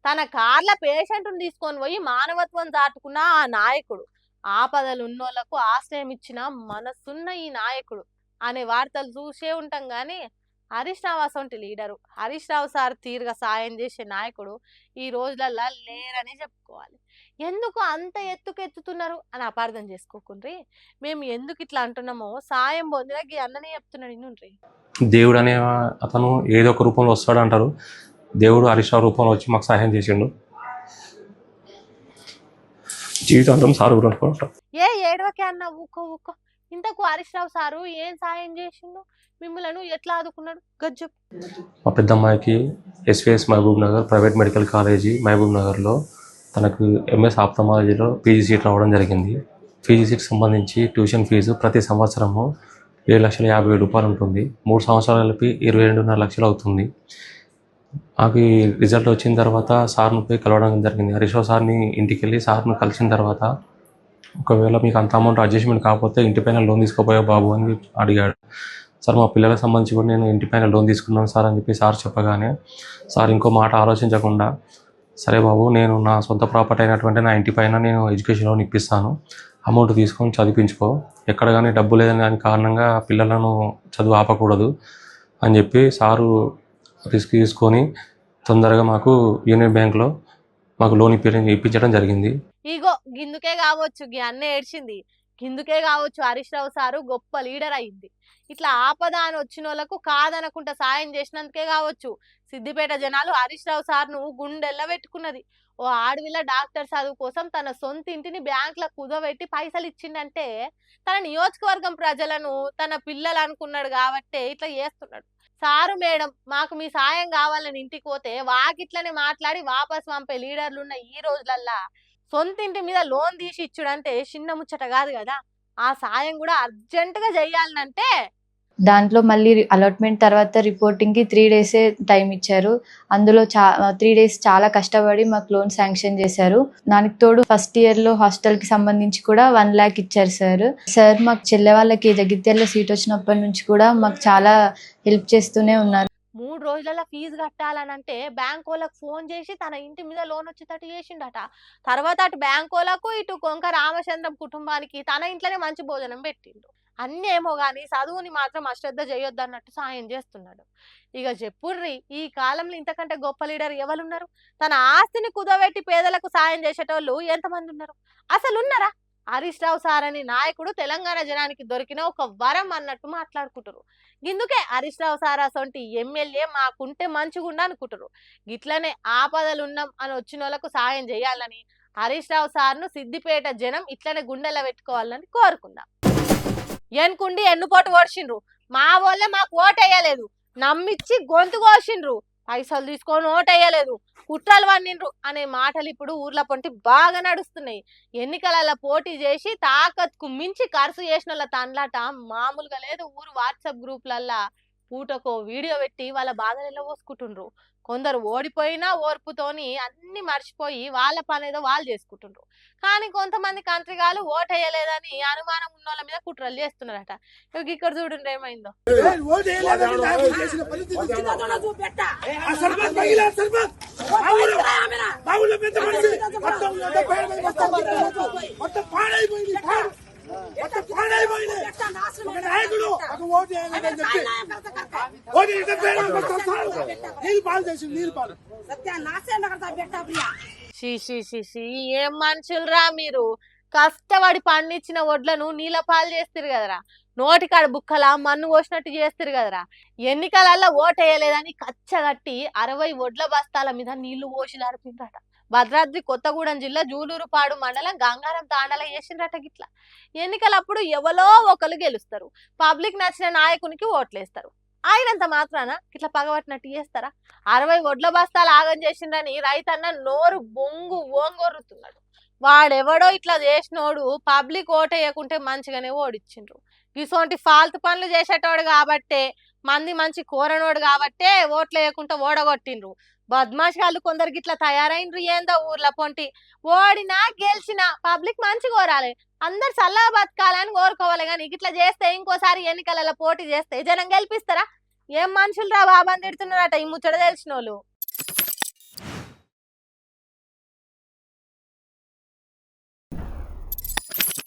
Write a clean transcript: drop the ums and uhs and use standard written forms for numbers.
తన కార్ల పేషెంట్‌ని తీసుకొని పోయి మానవత్వం దాటుకున్న ఆ నాయకుడు. ఆపదలున్నోళ్ళకు ఆశ్రయం ఇచ్చిన మనసున్న ఈ నాయకుడు అనే వార్తలు చూసే ఉంటాం గానీ, హరీష్ రావు అసొంటి లీడరు. హరీష్ రావు సార్ తీరుగా సాయం చేసే నాయకుడు ఈ రోజులల్లా లేరనే చెప్పుకోవాలి. ఎందుకు అంత ఎత్తుకెత్తుతున్నారు అని అపార్థం చేసుకోకుండ్రి. మేము ఎందుకు ఇట్లా అంటున్నామో సాయం పొందిన గీ అన్ననే చెప్తున్నాడు ఇనుండ్రి. దేవుడు అనే అతను ఏదో ఒక రూపంలో వస్తాడు అంటారు. దేవుడు హరీష్ రావు రూపంలో వచ్చి మాకు సహాయం చేసిండు. జీవితాంతం సారు కూడా అనుకుంటాం. ఏడవకే అన్న ఊకో ఊకో. ఇంతకు హరీష్ రావు సారు ఏం సాయం చేసిండు, మిమ్మలను ఎట్లా ఆదుకున్నాడు గజ్జు? మా పెద్దమ్మాయికి SVS Mahabubnagar private medical college మహబూబ్ నగర్లో తనకు ఎంఎస్ ఆప్థమాలజీలో పీజీ సీట్ రావడం జరిగింది. పీజీ సీట్ సంబంధించి ట్యూషన్ ఫీజు ప్రతి సంవత్సరము 7,50,000 ఉంటుంది. 3 సంవత్సరాలు కలిపి 22.5 లక్షలు అవుతుంది. నాకు ఈ రిజల్ట్ వచ్చిన తర్వాత సార్ని పోయి కలవడం జరిగింది. హరీష్ రావు సార్ని ఇంటికి వెళ్ళి సార్ని కలిసిన తర్వాత, ఒకవేళ మీకు అంత అమౌంట్ అడ్జస్ట్మెంట్ కాకపోతే ఇంటిపైన లోన్ తీసుకోపోయావు బాబు అని అడిగాడు. సార్ మా పిల్లలకు సంబంధించి కూడా నేను ఇంటిపైన లోన్ తీసుకున్నాను సార్ అని చెప్పి సార్ చెప్పగానే, సార్ ఇంకో మాట ఆలోచించకుండా, సరే బాబు నేను నా సొంత ప్రాపర్టీ అయినటువంటి నా ఇంటిపైన నేను ఎడ్యుకేషన్ లోన్ ఇప్పిస్తాను, అమౌంట్ తీసుకొని చదివించుకో, ఎక్కడ కానీ డబ్బు లేదని దాని కారణంగా పిల్లలను చదువు ఆపకూడదు అని చెప్పి సారు రిస్క్ తీసుకొని తొందరగా మాకు యూనియన్ బ్యాంక్లో మాకు లోన్ ఇప్పించడం జరిగింది. ఇగో గిందుకే కావచ్చు గి అన్న ఏడ్చింది. గిందుకే కావచ్చు హరీష్ రావు సారు గొప్ప లీడర్ అయింది. ఇట్లా ఆపద అని వచ్చిన వాళ్ళకు కాదనకుండా సాయం చేసినందుకే కావచ్చు సిద్దిపేట జనాలు హరీష్ రావు సార్ను గుండెల్ల పెట్టుకున్నది. ఓ ఆడవిల్ల డాక్టర్ చదువు కోసం తన సొంత ఇంటిని బ్యాంకులో కుదవెట్టి పైసలు ఇచ్చిండంటే తన నియోజకవర్గం ప్రజలను తన పిల్లలు అనుకున్నాడు కాబట్టే ఇట్లా చేస్తున్నాడు. సారు మేడం మాకు మీ సాయం కావాలని ఇంటికి పోతే వాకిట్లనే మాట్లాడి వాపస్ పంపే లీడర్లు ఉన్న ఈ రోజులల్లా సొంత ఇంటి మీద లోన్ తీసి ఇచ్చుడంటే చిన్న ముచ్చట కాదు కదా. ఆ సాయం కూడా అర్జెంటుగా చెయ్యాలంటే దాంట్లో మళ్ళీ అలాట్మెంట్ తర్వాత రిపోర్టింగ్కి 3 డేసే టైం ఇచ్చారు. అందులో 3 డేస్ చాలా కష్టపడి మాకు లోన్ శాంక్షన్ చేశారు. దానికి తోడు ఫస్ట్ ఇయర్లో హాస్టల్కి సంబంధించి కూడా 1 lakh ఇచ్చారు సార్. మాకు చెల్లె వాళ్ళకి జగిత్యాలలో సీట్ వచ్చినప్పటి నుంచి కూడా మాకు చాలా హెల్ప్ చేస్తూనే ఉన్నారు. 3 రోజుల ఫీజు కట్టాలనంటే బ్యాంక్ వాళ్ళకు ఫోన్ చేసి తన ఇంటి మీద లోన్ వచ్చేటట్టు చేసిండట. తర్వాత అటు బ్యాంక్ వాళ్ళకు ఇటు కొంక రామచంద్రం కుటుంబానికి తన ఇంట్లోనే మంచి భోజనం పెట్టిండు. అన్నీ ఏమో గాని చదువుని మాత్రం అశ్రద్ధ చేయొద్దు అన్నట్టు సాయం చేస్తున్నాడు. ఇక చెప్పుర్రి ఈ కాలంలో ఇంతకంటే గొప్ప లీడర్ ఎవరున్నారు? తన ఆస్తిని కుదవెట్టి పేదలకు సాయం చేసేటోళ్ళు ఎంతమంది ఉన్నారు? అసలు ఉన్నారా? హరీష్ రావు సార్ అని నాయకుడు తెలంగాణ జనానికి దొరికిన ఒక వరం అన్నట్టు మాట్లాడుకుంటారు. ఇందుకే హరీష్ రావు సార్ అసొంటి ఎమ్మెల్యే మాకుంటే మంచిగుండా అనుకుంటారు. గిట్లనే ఆపదలున్నాం అని వచ్చిన వాళ్ళకు సాయం చేయాలని హరీష్ రావు సార్ను సిద్దిపేట జనం ఇట్లనే గుండెల పెట్టుకోవాలని కోరుకుందాం. ఎన్కుండి ఎన్నుపోటు ఓడిచిండ్రు, మా వాళ్ళే మాకు ఓటేయలేదు, నమ్మిచ్చి గొంతు కోసిండ్రు, పైసలు తీసుకొని ఓటేయలేదు, కుట్రలు వండిండ్రు అనే మాటలు ఇప్పుడు ఊర్ల పొంటి బాగా నడుస్తున్నాయి. ఎన్నికలలో పోటీ చేసి తాకత్కు మించి ఖర్చు చేసిన వాళ్ళ తండ్లాట మామూలుగా లేదు. ఊరు వాట్సాప్ గ్రూప్లల్లా పూటకో వీడియో పెట్టి వాళ్ళ బాధలలో పోసుకుంటుండ్రు. కొందరు ఓడిపోయినా ఓర్పుతోని అన్ని మర్చిపోయి వాళ్ళ పని ఏదో వాళ్ళు చేసుకుంటుండ్రు. కానీ కొంతమంది కంత్రిగాలు ఓటేయలేదని అనుమానం ఉన్న వాళ్ళ మీద కుట్రలు చేస్తున్నారట. ఇక్కడ చూడండి ఏమైందో. ఏం మనుషులరా మీరు? కష్టపడి పండించిన వడ్లను నీళ్ళ పాలు చేస్తారు కదరా, నోటికాడ బుక్కల మన్ను పోసినట్టు చేస్తారు కదరా. ఎన్నికలలో ఓటేయలేదని కచ్చగట్టి 60 వడ్ల బస్తాల మీద నీళ్లు పోసి నడిపిండ్రట. భద్రాద్రి కొత్తగూడెం జిల్లా జూలూరుపాడు మండలం గంగారం తాండల చేసిండ్రట. గిట్లా ఎన్నికలప్పుడు ఎవరో ఒకరు గెలుస్తారు, పబ్లిక్ నచ్చిన నాయకునికి ఓట్లేస్తారు. ఆయనంత మాత్రాన ఇట్లా పగబట్టినట్టు చేస్తారా? 60 వడ్ల బస్తాలు ఆగం చేసిండ్రని రైతన్న నోరు బొంగు ఓంగొరుతున్నాడు. వాడెవడో ఇట్లా చేసినోడు పబ్లిక్ ఓటేయకుంటే మంచిగానే ఓడిచ్చిండ్రు. ఇసోంటి ఫాల్తు పనులు చేసేటోడు కాబట్టే, మంచి కోరనోడు కాబట్టే ఓట్లు వేయకుండా ఓడగొట్టిండ్రు. బద్మాషాలు కొందరికి ఇట్లా తయారైండ్రు. ఏందో ఊర్ల పొంటి ఓడినా గెలిచినా పబ్లిక్ మంచి కోరాలి, అందరు చల్లగా బతకాలని కోరుకోవాలి. కానీ ఇట్లా చేస్తే ఇంకోసారి ఎన్నికలలో పోటీ చేస్తే జనం గెలిపిస్తారా? ఏం మనుషులు రా బాబాని తిడుతున్నారట ఈ ముచ్చట తెలిసిన వాళ్ళు.